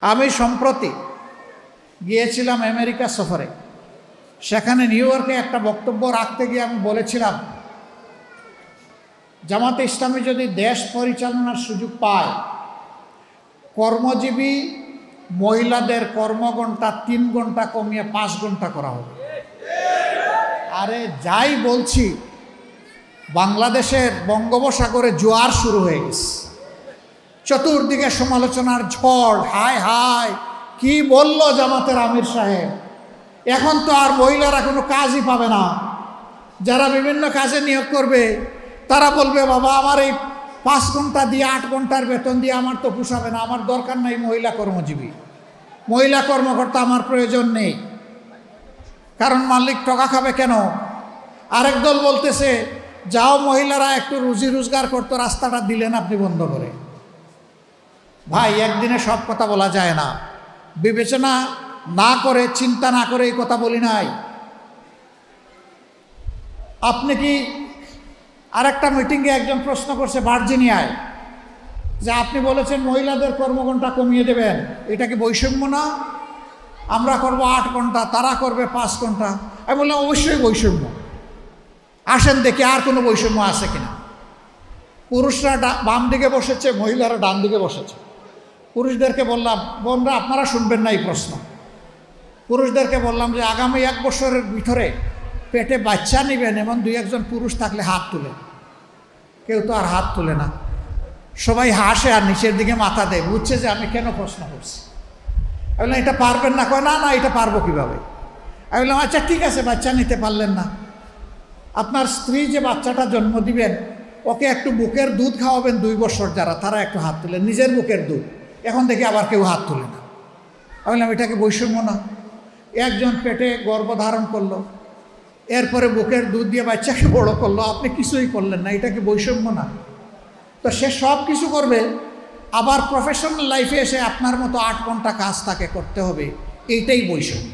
আমি সম্প্রতি গিয়েছিলাম আমেরিকা সফরে। সেখানে নিউ ইয়র্কে একটা বক্তব্য রাখতে গিয়ে আমি বলেছিলাম, জামাতে ইসলামী যদি দেশ পরিচালনার সুযোগ পায়, কর্মজীবী মহিলাদের কর্মঘণ্টা 3 ঘন্টা কমিয়ে 5 ঘন্টা করা হবে। আরে যাই বলছি, বাংলাদেশের বঙ্গোপসাগরে জোয়ার শুরু হয়ে গেছে, চতুর্দিকে সমালোচনার ঝড়। হায় হায়, কি বলল জামাতের আমির সাহেব, এখন তো আর মহিলারা কোনো কাজই পাবে না। যারা বিভিন্ন কাজে নিয়োগ করবে তারা বলবে, বাবা আমার এই 5 ঘন্টা দিয়ে 8 ঘন্টার বেতন দিয়ে আমার তো পোষাবে না, আমার দরকার নাই মহিলা কর্মজীবী, মহিলা কর্মকর্তা আমার প্রয়োজন নেই। কারণ মালিক টাকা খাবে কেন? আরেক দল বলতেছে, যাও মহিলারা একটু রুজি রোজগার করতো, রাস্তাটা দিলেন আপনি বন্ধ করে। ভাই, একদিনে সব কথা বলা যায় না। বিবেচনা না করে, চিন্তা না করে এই কথা বলি নাই। আপনি কি আরেকটা মিটিংয়ে একজন প্রশ্ন করছে ভার্জিনিয়ায়, যে আপনি বলেছেন মহিলাদের কর্মঘণ্টা কমিয়ে দেবেন, এটা কি বৈষম্য না? আমরা করব 8 ঘন্টা, তারা করবে 5 ঘন্টা। আমি বললাম, অবশ্যই বৈষম্য। আসেন দেখি আর কোনো বৈষম্য আছে কিনা। পুরুষরা বাম দিকে বসেছে, মহিলারা ডান দিকে বসেছে। পুরুষদেরকে বললাম, বোনরা আপনারা শুনবেন না এই প্রশ্ন। পুরুষদেরকে বললাম যে আগামী 1 বছরের ভিতরে পেটে বাচ্চা নেবেন এমন 2-1 জন পুরুষ থাকলে হাত তুলে। কেউ তো আর হাত তুলে না, সবাই হাসে আর নিচের দিকে মাথা দেয়, বুঝছে যে আমি কেন প্রশ্ন করছি। আমি বললাম, এটা পারবেন না? কয় না না, এটা পারবো কীভাবে? আমি বললাম, আচ্ছা ঠিক আছে, বাচ্চা নিতে পারলেন না, আপনার স্ত্রী যে বাচ্চাটা জন্ম দিবেন ওকে একটু বুকের দুধ খাওয়াবেন 2 বছর, যারা তারা একটু হাত তুলেন, নিজের বুকের দুধ। এখন দেখি আবার কেউ হাত তুলে না। আমি বললাম, এটাকে বৈষম্য না? একজন পেটে গর্ভধারণ করলো, এরপরে বুকের দুধ দিয়ে বাচ্চাকে বড় করলো, আপনি কিছুই করলেন না, এটা কি বৈষম্য না? তো সে সব কিছু করবে, আবার প্রফেশনাল লাইফে এসে আপনার মতো 8 ঘন্টা কাজ তাকে করতে হবে, এইটাই বৈষম্য।